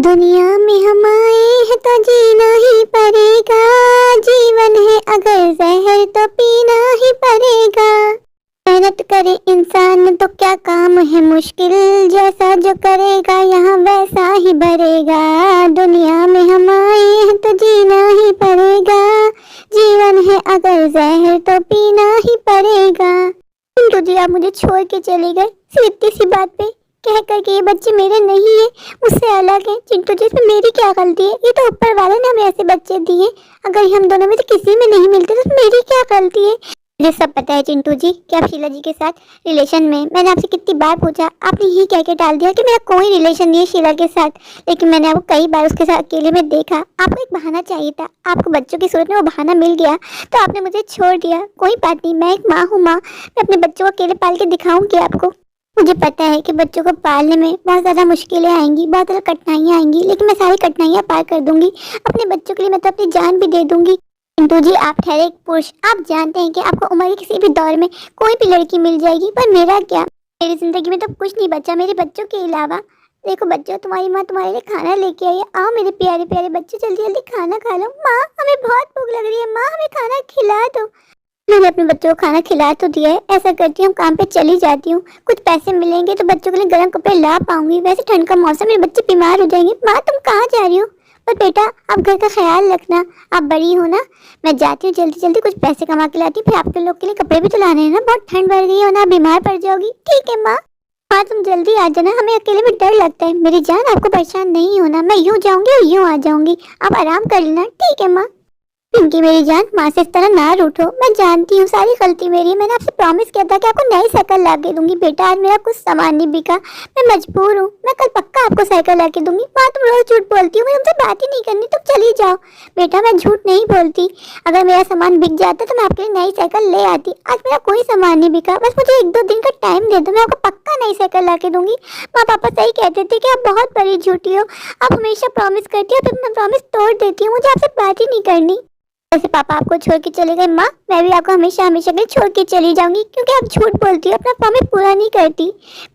दुनिया में हम आए हैं तो जीना ही पड़ेगा। जीवन है अगर जहर तो पीना ही पड़ेगा। मेहनत करे इंसान तो क्या काम है मुश्किल, जैसा जो करेगा यहाँ वैसा ही भरेगा। दुनिया में हम आए हैं तो जीना ही पड़ेगा। जीवन है अगर जहर तो पीना ही पड़ेगा। चिंटू जी आप मुझे छोड़ के चले गए सिर्फ इतनी सी बात पे, कह कर के ये बच्चे मेरे नहीं है, मुझसे अलग है। चिंटू जी इसमें मेरी क्या गलती है? ये तो ऊपर वाले ने हमें ऐसे बच्चे दिए, अगर हम दोनों में से किसी में नहीं मिलते तो मेरी क्या गलती है? मुझे सब पता है चिंटू जी कि आप शीला जी के साथ रिलेशन में। मैंने आपसे कितनी बार पूछा, आपने यही कह के टाल दिया कि मेरा कोई रिलेशन नहीं है शीला के साथ, लेकिन मैंने आपको कई बार उसके साथ अकेले में देखा। आपको एक बहाना चाहिए था, आपको बच्चों की सूरत में वो बहाना मिल गया तो आपने मुझे छोड़ दिया। कोई बात नहीं, मैं एक माँ हूँ माँ, मैं अपने बच्चों को अकेले पाल के दिखाऊंगी आपको। मुझे पता है कि बच्चों को पालने में बहुत ज़्यादा मुश्किलें आएंगी, बहुत ज़्यादा कठिनाइयाँ आएंगी, लेकिन मैं सारी कठिनाइयाँ पार कर दूंगी। अपने बच्चों के लिए मैं तो अपनी जान भी दे दूंगी। चिंटू जी आप ठहरे एक पुरुष, आप जानते हैं कि आपको उम्र के किसी भी दौर में कोई भी लड़की मिल जाएगी, पर मेरा क्या? मेरी जिंदगी में तो कुछ नहीं बचा मेरे बच्चों के अलावा। देखो बच्चों, तुम्हारी माँ तुम्हारे लिए खाना लेके आई है। आओ मेरे प्यारे प्यारे बच्चे, जल्दी जल्दी खाना खा लो। माँ हमें बहुत भूख लग रही है, माँ हमें खाना खिला दो। मैंने अपने बच्चों को खाना खिला तो दिया है, ऐसा करती हूँ काम पे चली जाती हूँ, कुछ पैसे मिलेंगे तो बच्चों के लिए गर्म कपड़े ला पाऊंगी। वैसे ठंड का मौसम, मेरे बच्चे बीमार हो जाएंगे। माँ तुम कहाँ जा रही हो? पर बेटा आप घर का ख्याल रखना, आप बड़ी हो ना। मैं जाती हूँ जल्दी जल्दी, कुछ पैसे कमा के लाती हूँ, फिर आपके लोग के लिए कपड़े भी तो लाने हैं ना, बहुत ठंड बढ़ गई है ना, बीमार पड़ जाओगी। ठीक है माँ? हाँ तुम जल्दी आ जाना, हमें अकेले में डर लगता है। मेरी जान आपको परेशान नहीं होना, मैं यूँ जाऊंगी और यूँ आ जाऊंगी, आप आराम कर लेना। ठीक है माँ? पिंकी मेरी जान, माँ से इस तरह ना रूठो, मैं जानती हूँ सारी गलती मेरी है। मैंने आपसे प्रॉमिस किया था कि आपको नई साइकिल ला के दूंगी। बेटा आज मेरा कुछ सामान नहीं बिका, मैं मजबूर हूँ, मैं कल पक्का आपको साइकिल ला के दूंगी। माँ तुम रोज झूठ बोलती हो, मैं तुमसे बात ही नहीं करनी, तुम चली जाओ। बेटा मैं झूठ नहीं बोलती, अगर मेरा सामान बिक जाता तो मैं आपके लिए नई साइकिल ले आती। आज मेरा कोई सामान नहीं बिका, बस मुझे 1-2 दिन का टाइम दे दो, मैं आपको पक्का नई साइकिल ला के दूंगी। माँ पापा सही कहते थे कि आप बहुत बड़ी झूठी हो, आप हमेशा प्रॉमिस करती हो, फिर मैं प्रॉमिस तोड़ देती हूँ। मुझे आपसे बात ही नहीं करनी। वैसे पापा आपको छोड़ के चले गए, माँ मैं भी आपको हमेशा हमेशा के लिए छोड़ के चली जाऊंगी, क्योंकि आप झूठ बोलती हो, अपना प्रॉमिस पूरा नहीं करती।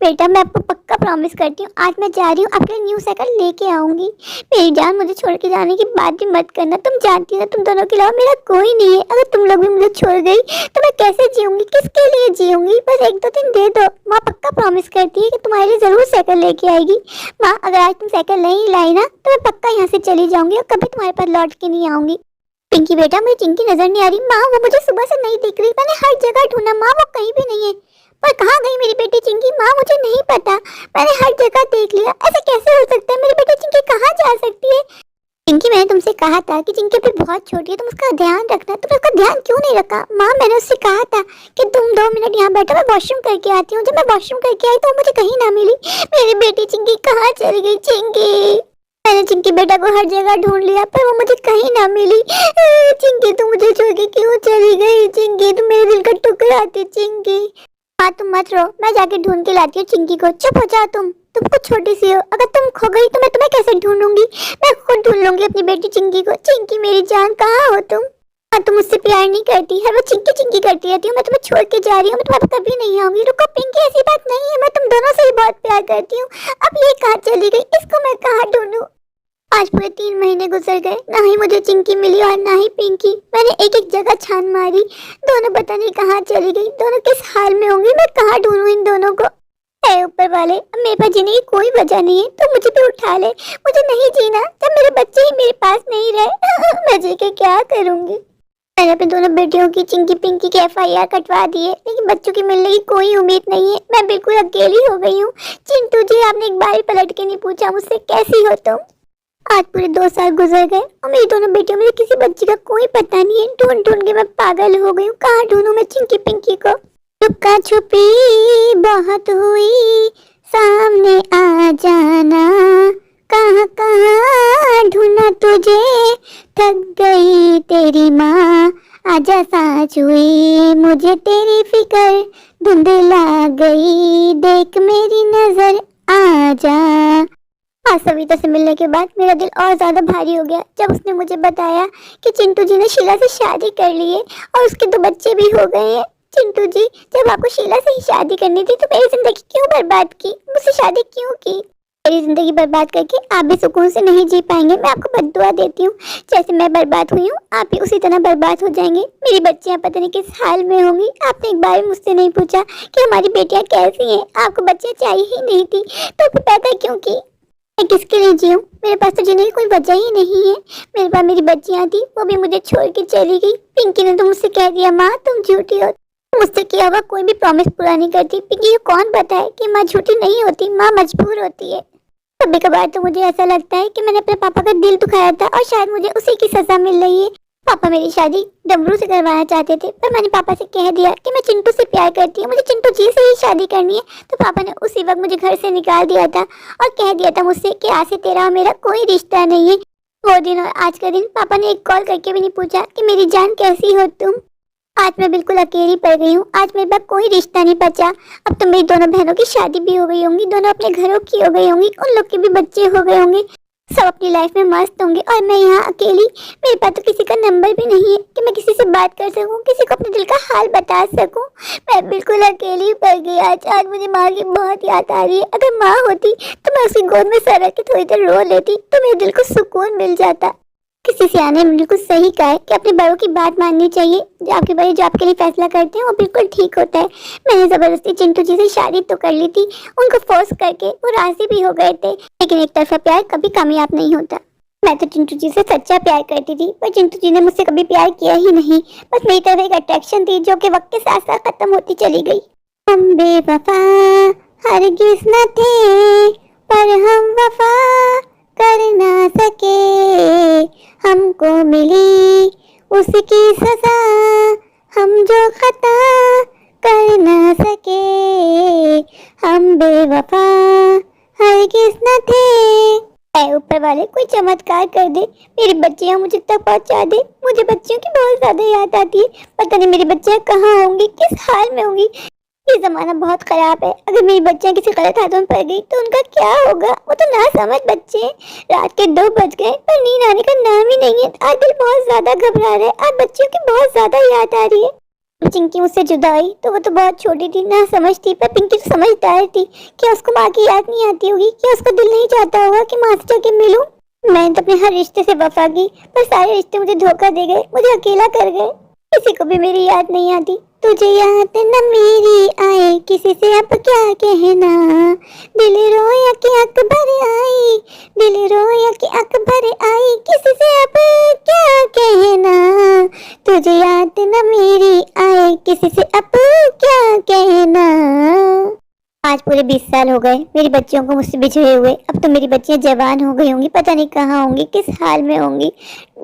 बेटा मैं आपको पक्का प्रॉमिस करती हूँ, आज मैं जा रही हूँ, आपके लिए न्यू साइकिल लेके आऊंगी। मेरी जान मुझे छोड़ के जाने की बात भी मत करना, तुम जानती हो तुम दोनों के अलावा मेरा कोई नहीं है। अगर तुम लोग भी मुझे छोड़ गई तो मैं कैसे जीऊंगी, किसके लिए जीऊंगी? बस 1-2 दिन दे दो। माँ पक्का प्रॉमिस करती है कि तुम्हारे लिए जरूर साइकिल लेके आएगी। माँ अगर आज तुम साइकिल नहीं लाई ना तो मैं पक्का यहाँ से चली जाऊंगी और कभी तुम्हारे पास लौट के नहीं आऊंगी। पिंकी बेटा मुझे चिंकी नजर नहीं आ रही। माँ वो मुझे सुबह से नहीं दिख रही, मैंने हर जगह ढूंढा, माँ वो कहीं भी नहीं है। पर कहाँ गई मेरी बेटी चिंकी? माँ मुझे नहीं पता, मैंने हर जगह देख लिया, ऐसा कैसे हो सकता है? मेरी बेटी चिंकी कहाँ जा सकती है? चिंकी मैंने तुमसे कहा था कि चिंकी अभी बहुत छोटी है, तुम उसका ध्यान रखना, तुमने उसका ध्यान क्यों नहीं रखा? माँ मैंने उससे कहा था कि तुम 2 मिनट यहाँ बैठो, मैं वॉशरूम करके आती हूँ। जब मैं वॉशरूम करके आई तो मुझे कहीं ना मिली। मेरी बेटी चिंकी कहाँ चली गई? चिंकी मैंने चिंकी बेटा को हर जगह ढूंढ लिया पर वो मुझे कहीं ना मिली। चिंकी तू मुझे छोड़ के क्यों चली गई? चिंकी तुम मेरे दिल का टुकड़ा थी। चिंकी हाँ तुम मत रो, मैं जाके ढूंढ के लाती हूँ चिंकी को। चुप हो जाओ तुम कुछ छोटी सी हो, अगर तुम खो गई तो मैं तुम्हें कैसे ढूंढूंगी? मैं खुद ढूंढ लूंगी अपनी बेटी चिंकी को। चिंकी मेरी जान कहाँ हो तुम? हाँ तुम मुझसे प्यार नहीं करती, हर वो चिंकी चिंकी करती रहती हूँ। मैं तुम्हें छोड़ के जा रही हूँ, मैं तुम्हारे कभी नहीं आऊंगी। रुको पिंकी ऐसी बात नहीं है, मैं तुम दोनों से ही बहुत प्यार करती हूँ। अब ये कहाँ चली गई, इसको मैं कहाँ ढूंढूं? आज पूरे 3 महीने गुजर गए, ना ही मुझे चिंकी मिली और ना ही पिंकी। मैंने एक जगह छान मारी, दोनों पता नहीं कहाँ चली गई, दोनों किस हाल में होंगी, मैं कहाँ ढूंढूं इन दोनों को? ऐ ऊपर वाले, अब मेरे पास जीने की कोई वजह नहीं है, तो मुझे भी उठा ले। मुझे नहीं जीना जब मेरे बच्चे ही मेरे पास नहीं रहे। मैं जी के क्या करूंगी? मैंने अपने दोनों बेटियों की, चिंकी पिंकी की FIR कटवा दी है, लेकिन बच्चों की मिलने की कोई उम्मीद नहीं है। मैं बिल्कुल अकेली हो गई हूँ। चिंटू जी आपने एक बार पलट के नहीं पूछा मुझसे कैसी हो तुम? आज पूरे 2 साल गुजर गए और मेरी दोनों बेटियों में किसी बच्ची का कोई पता नहीं है। ढूंढ ढूंढ के मैं पागल हो गई हूँ, कहाँ ढूंढूं मैं चिंकी पिंकी को? लुका छुपी बहुत हुई, सामने आ जाना, कहाँ कहाँ ढूंढा तुझे, थक गई तेरी माँ, आजा सांस हुई मुझे तेरी फिक्र, धुंधला गई देख मेरी नजर, आजा। आज सविता से मिलने के बाद मेरा दिल और ज्यादा भारी हो गया जब उसने मुझे बताया कि चिंटू जी ने शीला से शादी कर ली है और उसके 2 बच्चे भी हो गए हैं। चिंटू जी जब आपको शीला से ही शादी करनी थी तो मेरी जिंदगी क्यों बर्बाद की? मुझसे शादी क्यों की? मेरी जिंदगी बर्बाद करके आप भी सुकून से नहीं जी पाएंगे। मैं आपको बद्दुआ देती हूँ, जैसे मैं बर्बाद हुई हूँ आप भी उसी तरह बर्बाद हो जाएंगे। मेरी बच्चियाँ पता नहीं किस हाल में होंगी। आपने एक बार भी मुझसे नहीं पूछा कि हमारी बेटियाँ कैसी हैं। आपको बच्चियाँ चाहिए ही नहीं थी तो फिर पैदा क्यों की? मैं किसके लिए जीऊँ? मेरे पास तो जीने की कोई वजह ही नहीं है। मेरे पास मेरी बच्चियाँ थी, वो भी मुझे छोड़ के चली गई। पिंकी ने तो मुझसे कह दिया माँ तुम झूठी हो। मुझसे किया हुआ कोई भी प्रॉमिस पूरा नहीं करती। पिंकी को कौन बताए कि माँ झूठी नहीं होती, माँ मजबूर होती है। कभी कभार तो मुझे ऐसा लगता है कि मैंने अपने पापा का दिल दुखाया था और शायद मुझे उसी की सजा मिल रही है। पापा मेरी शादी डमरू से करवाना चाहते थे, पर मैंने पापा से कह दिया कि मैं चिंटू से प्यार करती हूँ, मुझे चिंटू जी से ही शादी करनी है। तो पापा ने उसी वक्त मुझे घर से निकाल दिया था और कह दिया था मुझसे कि आज से तेरा और मेरा कोई रिश्ता नहीं है। वो दिन और आज का दिन पापा ने एक कॉल करके भी नहीं पूछा कि मेरी जान कैसी हो तुम। आज मैं बिल्कुल अकेली पड़ गई हूँ। आज मेरे पास कोई रिश्ता नहीं बचा। अब तो मेरी दोनों बहनों की शादी भी हो गई होंगी, दोनों अपने घरों की हो गई होंगी, उन लोग के भी बच्चे हो गए होंगे, सब अपनी लाइफ में मस्त होंगे और मैं यहाँ अकेली। मेरे पास तो किसी का नंबर भी नहीं है कि मैं किसी से बात कर सकूँ, किसी को अपने दिल का हाल बता सकूँ। मैं बिल्कुल अकेली पड़ गई। आज मुझे माँ की बहुत याद आ रही है। अगर माँ होती तो मैं उसकी गोद में सर रख के थोड़ी देर रो लेती तो मेरे दिल को सुकून मिल जाता। किसी सियाने ने बिल्कुल सही कहा है कि अपने बड़ों की बात माननी चाहिए। जो आपके बड़े जो आपके लिए फैसला करते हैं वो बिल्कुल ठीक होता है। मैंने जबरदस्ती चिंटू जी से शादी तो कर ली थी, उनको फोर्स करके वो राजी भी हो गए थे, लेकिन एक तरफा प्यार कभी कामयाब नहीं होता। मैं तो चिंटू जी से सच्चा प्यार करती थी, पर चिंटू जी ने मुझसे कभी प्यार किया ही नहीं। बस मेरी तरफ एक अट्रैक्शन थी जो कि वक्त के साथ साथ खत्म होती चली गई। हम बेवफा हरगिज़ न थे, पर हम वफा कर ना सके। हमको मिली उसकी सजा, हम जो खता कर ना सके। हम बेवफा हरगिज़ न थे। ऐ ऊपर वाले कोई चमत्कार कर दे, मेरी बच्चियां मुझे तक पहुंचा दे। मुझे बच्चियों की बहुत ज्यादा याद आती है। पता नहीं मेरी बच्चियां कहाँ होंगी, किस हाल में होंगी। ये जमाना बहुत खराब है। अगर मेरी बच्चियां किसी गलत हाथों में पड़ गई तो उनका क्या होगा? वो तो ना समझ बच्चे। रात के 2 बज गए पर नींद आने का नाम ही नहीं है। आज दिल बहुत ज्यादा घबरा रहा है। आज बच्चियों की बहुत ज्यादा याद आ रही है। चिंकी मुझसे जुदा हुई तो वो तो बहुत छोटी थी, ना समझ थी, पर पिंकी तो समझदार थी। क्या उसको माँ की याद नहीं आती होगी? क्या उसका दिल नहीं चाहता होगा कि माँ से जाके मिलूं? मैंने तो अपने हर रिश्ते से वफा की, पर सारे रिश्ते मुझे धोखा दे गए, मुझे अकेला कर गए। किसी को भी मेरी याद नहीं आती। तुझे याद न मेरी आए किसी से अब क्या कहना। दिल रोया कि अकबर आई, दिल रोया कि अकबर आई, किसी से अब क्या कहना। तुझे याद न मेरी आए किसी से अब क्या कहना। आज पूरे 20 साल हो गए मेरी बच्चियों को मुझसे बिछड़े हुए। अब तो मेरी बच्चियां जवान हो गई होंगी, पता नहीं कहाँ होंगी, किस हाल में होंगी।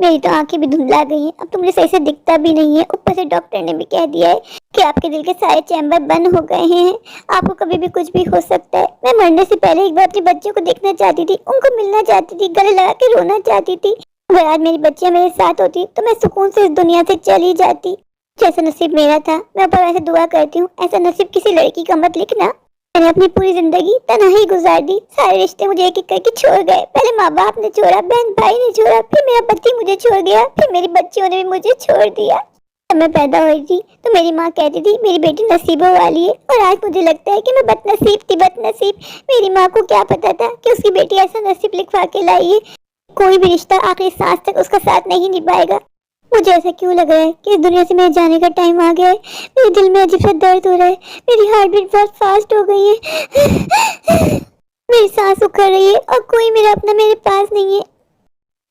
मेरी तो आंखें भी धुंधला गई हैं। अब तो मुझे सही से दिखता भी नहीं है। ऊपर से डॉक्टर ने भी कह दिया है कि आपके दिल के सारे चैम्बर बंद हो गए हैं, आपको कभी भी कुछ भी हो सकता है। मैं मरने से पहले एक बार अपनी बच्चियों को देखना चाहती थी, उनको मिलना चाहती थी, गले लगा के रोना चाहती थी। अगर आज मेरी बच्चियां मेरे साथ होती तो मैं सुकून से इस दुनिया से चली जाती। जैसा नसीब मेरा था मैं ऊपर वैसे दुआ करती हूँ, ऐसा नसीब किसी लड़की का मत लिखना। मैंने अपनी पूरी जिंदगी तन्हाई गुजार दी। सारे रिश्ते मुझे एक एक करके छोड़ गए। पहले माँ बाप ने छोड़ा, बहन भाई ने छोड़ा, फिर मेरा पति मुझे छोड़ गया, फिर मेरी बच्चियों ने भी मुझे छोड़ दिया। जब मैं पैदा हुई थी तो मेरी माँ कहती थी मेरी बेटी नसीबों वाली है, और आज मुझे लगता है कि मैं बदनसीब थी, बदनसीब। मेरी माँ को क्या पता था कि उसकी बेटी ऐसा नसीब लिखवा के लाई है। कोई भी रिश्ता आखिरी सांस तक उसका साथ नहीं निभाएगा। मुझे ऐसा क्यों लग रहा है कि इस दुनिया से मेरे जाने का टाइम आ गया है। मेरे दिल में अजीब सा दर्द हो रहा है, मेरी हार्ट बीट बहुत फास्ट हो गई है, मेरी सांस उखड़ रही है और कोई मेरा अपना मेरे पास नहीं है।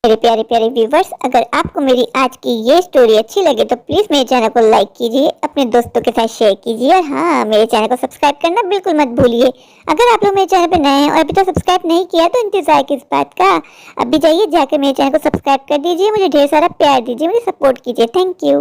मेरे प्यारे प्यारे व्यूवर्स, अगर आपको मेरी आज की ये स्टोरी अच्छी लगे तो प्लीज़ मेरे चैनल को लाइक कीजिए, अपने दोस्तों के साथ शेयर कीजिए, और हाँ, मेरे चैनल को सब्सक्राइब करना बिल्कुल मत भूलिए। अगर आप लोग मेरे चैनल पर नए हैं और अभी तक सब्सक्राइब नहीं किया तो इंतजार किस बात का। अभी जाइए जाकर मेरे चैनल को सब्सक्राइब कर दीजिए, मुझे ढेर सारा प्यार दीजिए, मुझे सपोर्ट कीजिए। Thank you.